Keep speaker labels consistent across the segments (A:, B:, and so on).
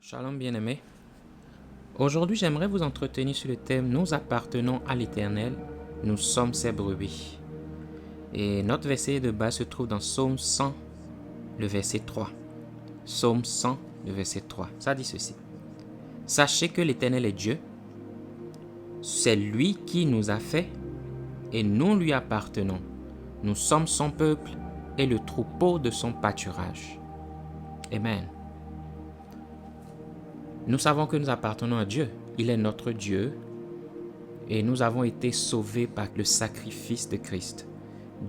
A: Shalom bien-aimés. Aujourd'hui, j'aimerais vous entretenir sur le thème « Nous appartenons à l'Éternel, nous sommes ses brebis ». Et notre verset de base se trouve dans Psaume 100, le verset 3. Psaume 100, le verset 3. Ça dit ceci. « Sachez que l'Éternel est Dieu, c'est lui qui nous a fait et nous lui appartenons. Nous sommes son peuple et le troupeau de son pâturage. » Amen. Nous savons que nous appartenons à Dieu. Il est notre Dieu et nous avons été sauvés par le sacrifice de Christ.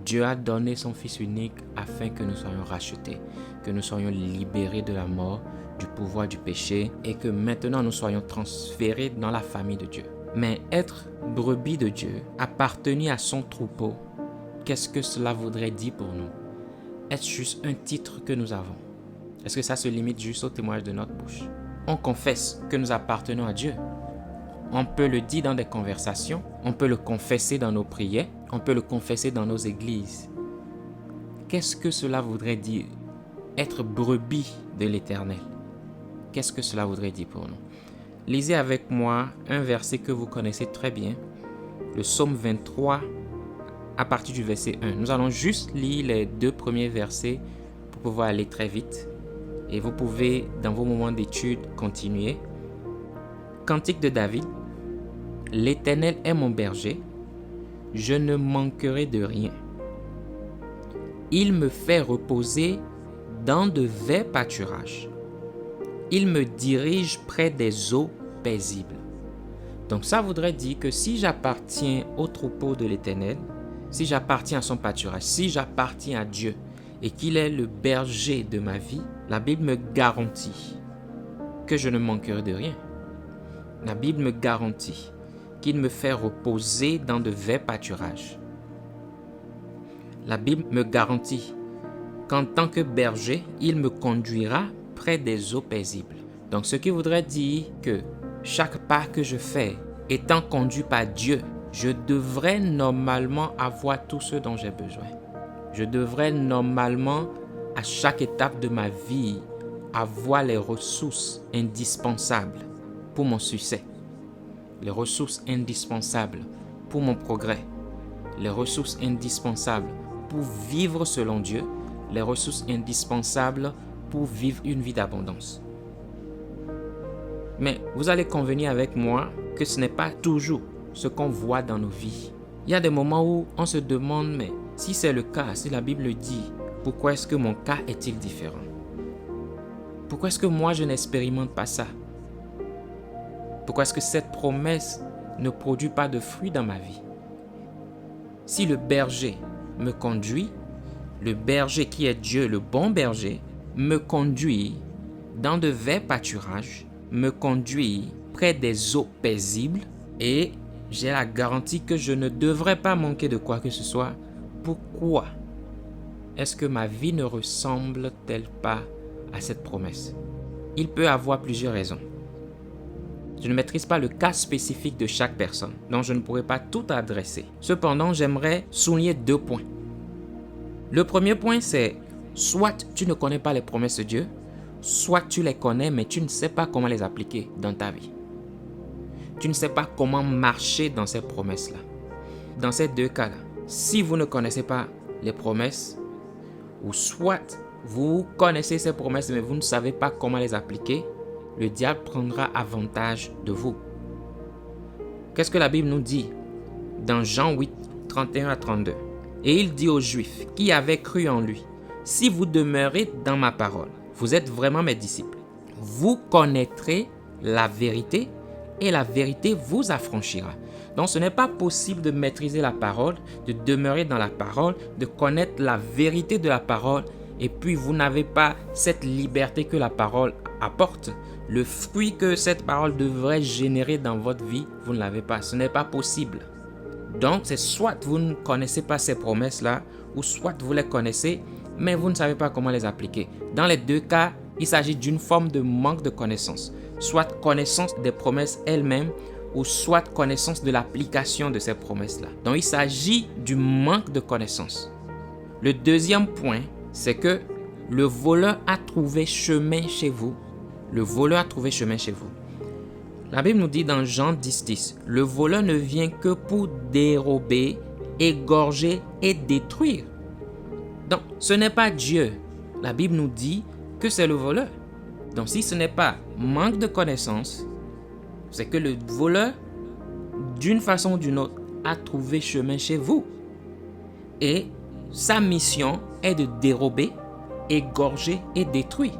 A: Dieu a donné son Fils unique afin que nous soyons rachetés, que nous soyons libérés de la mort, du pouvoir du péché et que maintenant nous soyons transférés dans la famille de Dieu. Mais être brebis de Dieu, appartenir à son troupeau, qu'est-ce que cela voudrait dire pour nous? Est-ce juste un titre que nous avons? Est-ce que ça se limite juste au témoignage de notre bouche? On confesse que nous appartenons à Dieu. On peut le dire dans des conversations, on peut le confesser dans nos prières, on peut le confesser dans nos églises. Qu'est-ce que cela voudrait dire? Être brebis de l'Éternel. Qu'est-ce que cela voudrait dire pour nous? Lisez avec moi un verset que vous connaissez très bien, le Psaume 23, à partir du verset 1. Nous allons juste lire les deux premiers versets pour pouvoir aller très vite. Et vous pouvez, dans vos moments d'étude, continuer. Cantique de David. L'Éternel est mon berger, je ne manquerai de rien. Il me fait reposer dans de verts pâturages. Il me dirige près des eaux paisibles. Donc ça voudrait dire que si j'appartiens au troupeau de l'Éternel, si j'appartiens à son pâturage, si j'appartiens à Dieu et qu'il est le berger de ma vie, la Bible me garantit que je ne manquerai de rien. La Bible me garantit qu'il me fait reposer dans de verts pâturages. La Bible me garantit qu'en tant que berger, il me conduira près des eaux paisibles. Donc ce qui voudrait dire que chaque pas que je fais étant conduit par Dieu, je devrais normalement avoir tout ce dont j'ai besoin. Je devrais normalement, à chaque étape de ma vie, avoir les ressources indispensables pour mon succès, les ressources indispensables pour mon progrès, les ressources indispensables pour vivre selon Dieu, les ressources indispensables pour vivre une vie d'abondance. Mais vous allez convenir avec moi que ce n'est pas toujours ce qu'on voit dans nos vies. Il y a des moments où on se demande, mais si c'est le cas, si la Bible le dit, pourquoi est-ce que mon cas est-il différent? Pourquoi est-ce que moi je n'expérimente pas ça? Pourquoi est-ce que cette promesse ne produit pas de fruits dans ma vie? Si le berger me conduit, le berger qui est Dieu, le bon berger, me conduit dans de verts pâturages, me conduit près des eaux paisibles et j'ai la garantie que je ne devrais pas manquer de quoi que ce soit. Pourquoi est-ce que ma vie ne ressemble-t-elle pas à cette promesse? Il peut y avoir plusieurs raisons. Je ne maîtrise pas le cas spécifique de chaque personne, donc je ne pourrai pas tout adresser. Cependant, j'aimerais souligner 2 points. Le premier point, c'est soit tu ne connais pas les promesses de Dieu, soit tu les connais, mais tu ne sais pas comment les appliquer dans ta vie. Tu ne sais pas comment marcher dans ces promesses-là. Dans ces 2 cas-là, si vous ne connaissez pas les promesses, ou soit vous connaissez ces promesses, mais vous ne savez pas comment les appliquer, le diable prendra avantage de vous. Qu'est-ce que la Bible nous dit dans Jean 8, 31 à 32? Et il dit aux Juifs qui avaient cru en lui, « Si vous demeurez dans ma parole, vous êtes vraiment mes disciples. Vous connaîtrez la vérité et la vérité vous affranchira. » Donc ce n'est pas possible de maîtriser la parole, de demeurer dans la parole, de connaître la vérité de la parole et puis vous n'avez pas cette liberté que la parole apporte. Le fruit que cette parole devrait générer dans votre vie, vous ne l'avez pas. Ce n'est pas possible. Donc c'est soit vous ne connaissez pas ces promesses-là ou soit vous les connaissez mais vous ne savez pas comment les appliquer. Dans les 2 cas, il s'agit d'une forme de manque de connaissance. Soit connaissance des promesses elles-mêmes ou soit connaissance de l'application de ces promesses-là. Donc, il s'agit du manque de connaissance. Le deuxième point, c'est que le voleur a trouvé chemin chez vous le voleur a trouvé chemin chez vous. La Bible nous dit dans Jean 10, le voleur ne vient que pour dérober, égorger et détruire. Donc, ce n'est pas Dieu. La Bible nous dit que c'est le voleur. Donc, si ce n'est pas manque de connaissance, c'est que le voleur, d'une façon ou d'une autre, a trouvé chemin chez vous. Et sa mission est de dérober, égorger et détruire.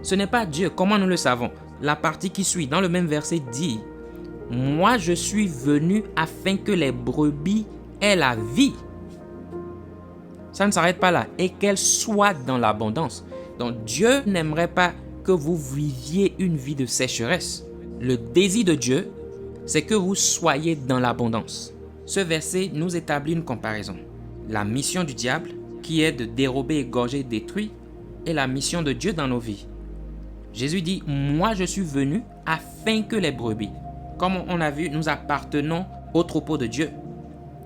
A: Ce n'est pas Dieu. Comment nous le savons? La partie qui suit dans le même verset dit « Moi, je suis venu afin que les brebis aient la vie. » Ça ne s'arrête pas là. Et qu'elle soit dans l'abondance. Donc Dieu n'aimerait pas que vous viviez une vie de sécheresse. Le désir de Dieu, c'est que vous soyez dans l'abondance. Ce verset nous établit une comparaison. La mission du diable, qui est de dérober, égorger, détruire, et la mission de Dieu dans nos vies. Jésus dit, moi je suis venu afin que les brebis, comme on a vu, nous appartenons au troupeau de Dieu.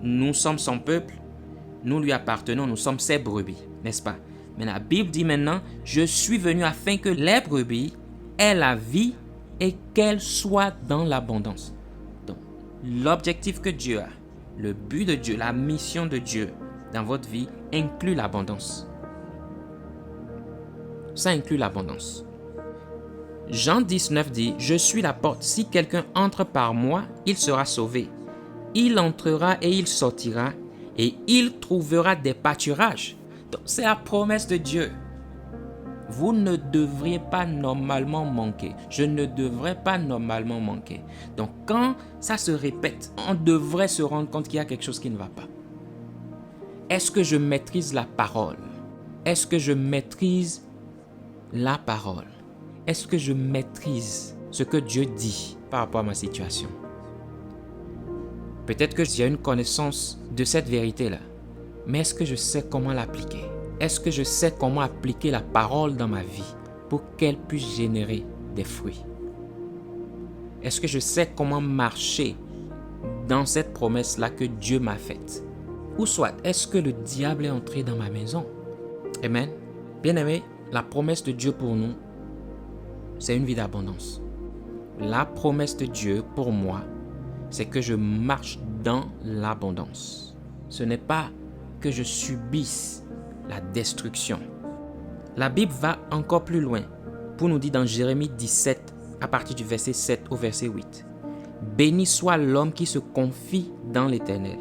A: Nous sommes son peuple, nous lui appartenons, nous sommes ses brebis, n'est-ce pas? Mais la Bible dit maintenant, je suis venu afin que les brebis aient la vie et qu'elles soient dans l'abondance. Donc, l'objectif que Dieu a, le but de Dieu, la mission de Dieu dans votre vie inclut l'abondance. Ça inclut l'abondance. Jean 19 dit, « Je suis la porte. Si quelqu'un entre par moi, il sera sauvé. Il entrera et il sortira et il trouvera des pâturages. » Donc, c'est la promesse de Dieu. Vous ne devriez pas normalement manquer. Je ne devrais pas normalement manquer. Donc, quand ça se répète, on devrait se rendre compte qu'il y a quelque chose qui ne va pas. Est-ce que je maîtrise la parole? Est-ce que je maîtrise la parole? Est-ce que je maîtrise ce que Dieu dit par rapport à ma situation? Peut-être que j'ai une connaissance de cette vérité-là, mais est-ce que je sais comment l'appliquer? Est-ce que je sais comment appliquer la parole dans ma vie pour qu'elle puisse générer des fruits? Est-ce que je sais comment marcher dans cette promesse-là que Dieu m'a faite? Ou soit, est-ce que le diable est entré dans ma maison? Amen. Bien-aimés, la promesse de Dieu pour nous, c'est une vie d'abondance. La promesse de Dieu pour moi, c'est que je marche dans l'abondance. Ce n'est pas que je subisse la destruction. La Bible va encore plus loin pour nous dire dans Jérémie 17, à partir du verset 7 au verset 8. « Béni soit l'homme qui se confie dans l'Éternel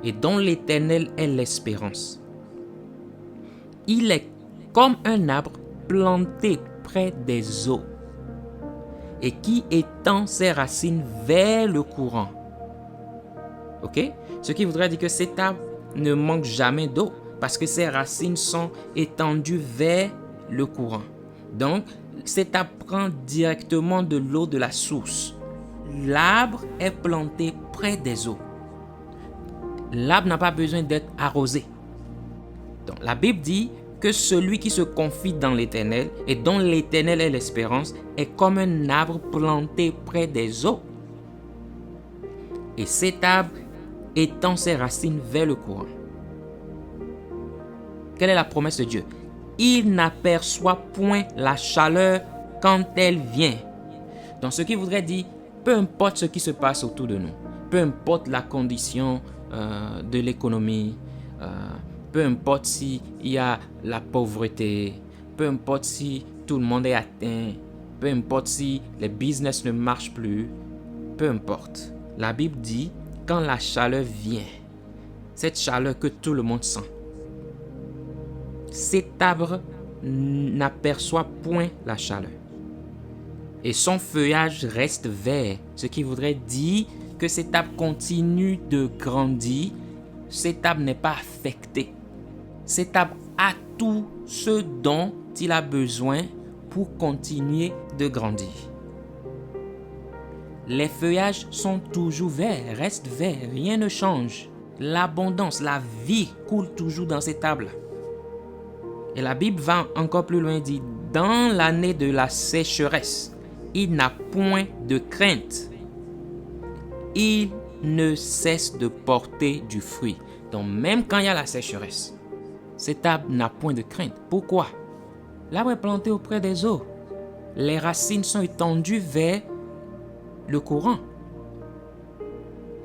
A: et dont l'Éternel est l'espérance. Il est comme un arbre planté près des eaux et qui étend ses racines vers le courant. » Ok? Ce qui voudrait dire que cet arbre ne manque jamais d'eau parce que ses racines sont étendues vers le courant. Donc, cet arbre prend directement de l'eau de la source. L'arbre est planté près des eaux. L'arbre n'a pas besoin d'être arrosé. Donc, la Bible dit que celui qui se confie dans l'Éternel et dont l'Éternel est l'espérance est comme un arbre planté près des eaux. Et cet arbre étend ses racines vers le courant. Quelle est la promesse de Dieu? Il n'aperçoit point la chaleur quand elle vient. Donc ce qui voudrait dire, peu importe ce qui se passe autour de nous, peu importe la condition de l'économie, peu importe s'il y a la pauvreté, peu importe si tout le monde est atteint, peu importe si les business ne marchent plus, peu importe. La Bible dit, quand la chaleur vient, cette chaleur que tout le monde sent, cet arbre n'aperçoit point la chaleur. Et son feuillage reste vert, ce qui voudrait dire que cet arbre continue de grandir. Cet arbre n'est pas affecté. Cet arbre a tout ce dont il a besoin pour continuer de grandir. Les feuillages sont toujours verts, restent verts, rien ne change. L'abondance, la vie coule toujours dans cet arbre. Et la Bible va encore plus loin, dit, dans l'année de la sécheresse, il n'a point de crainte. Il ne cesse de porter du fruit. Donc même quand il y a la sécheresse, cet arbre n'a point de crainte. Pourquoi? L'arbre est planté auprès des eaux. Les racines sont étendues vers le courant.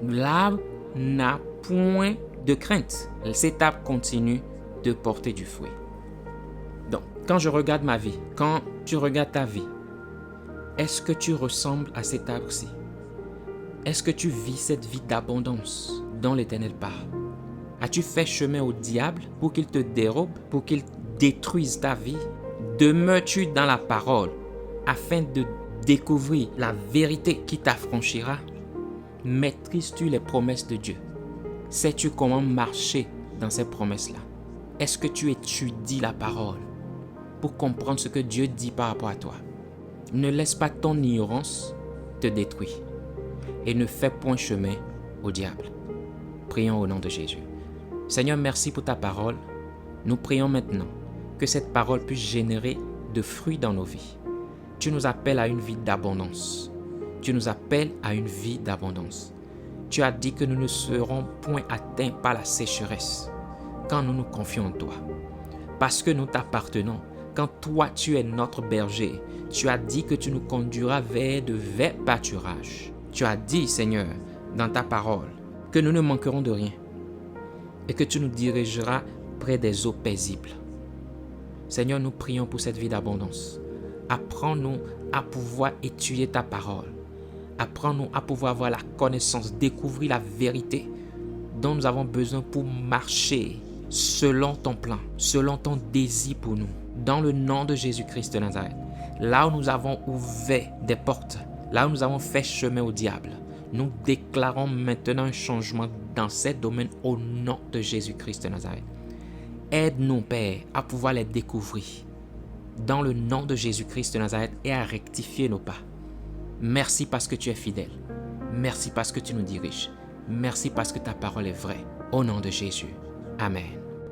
A: L'arbre n'a point de crainte. Cet arbre continue de porter du fruit. Donc, quand je regarde ma vie, quand tu regardes ta vie, est-ce que tu ressembles à cet arbre-ci? Est-ce que tu vis cette vie d'abondance dont l'Éternel parle? As-tu fait chemin au diable pour qu'il te dérobe, pour qu'il détruise ta vie? Demeures-tu dans la parole afin de découvrir la vérité qui t'affranchira? Maîtrises-tu les promesses de Dieu? Sais-tu comment marcher dans ces promesses-là? Est-ce que tu étudies la parole pour comprendre ce que Dieu dit par rapport à toi? Ne laisse pas ton ignorance te détruire et ne fais point chemin au diable. Prions au nom de Jésus. Seigneur, merci pour ta parole. Nous prions maintenant que cette parole puisse générer de fruits dans nos vies. Tu nous appelles à une vie d'abondance. Tu nous appelles à une vie d'abondance. Tu as dit que nous ne serons point atteints par la sécheresse quand nous nous confions en toi. Parce que nous t'appartenons, quand toi tu es notre berger, tu as dit que tu nous conduiras vers de verts pâturages. Tu as dit, Seigneur, dans ta parole, que nous ne manquerons de rien et que tu nous dirigeras près des eaux paisibles. Seigneur, nous prions pour cette vie d'abondance. Apprends-nous à pouvoir étudier ta parole. Apprends-nous à pouvoir avoir la connaissance, découvrir la vérité dont nous avons besoin pour marcher selon ton plan, selon ton désir pour nous. Dans le nom de Jésus-Christ de Nazareth, là où nous avons ouvert des portes, là où nous avons fait chemin au diable, nous déclarons maintenant un changement dans ces domaines au nom de Jésus-Christ de Nazareth. Aide-nous, Père, à pouvoir les découvrir dans le nom de Jésus-Christ de Nazareth et à rectifier nos pas. Merci parce que tu es fidèle. Merci parce que tu nous diriges. Merci parce que ta parole est vraie. Au nom de Jésus. Amen.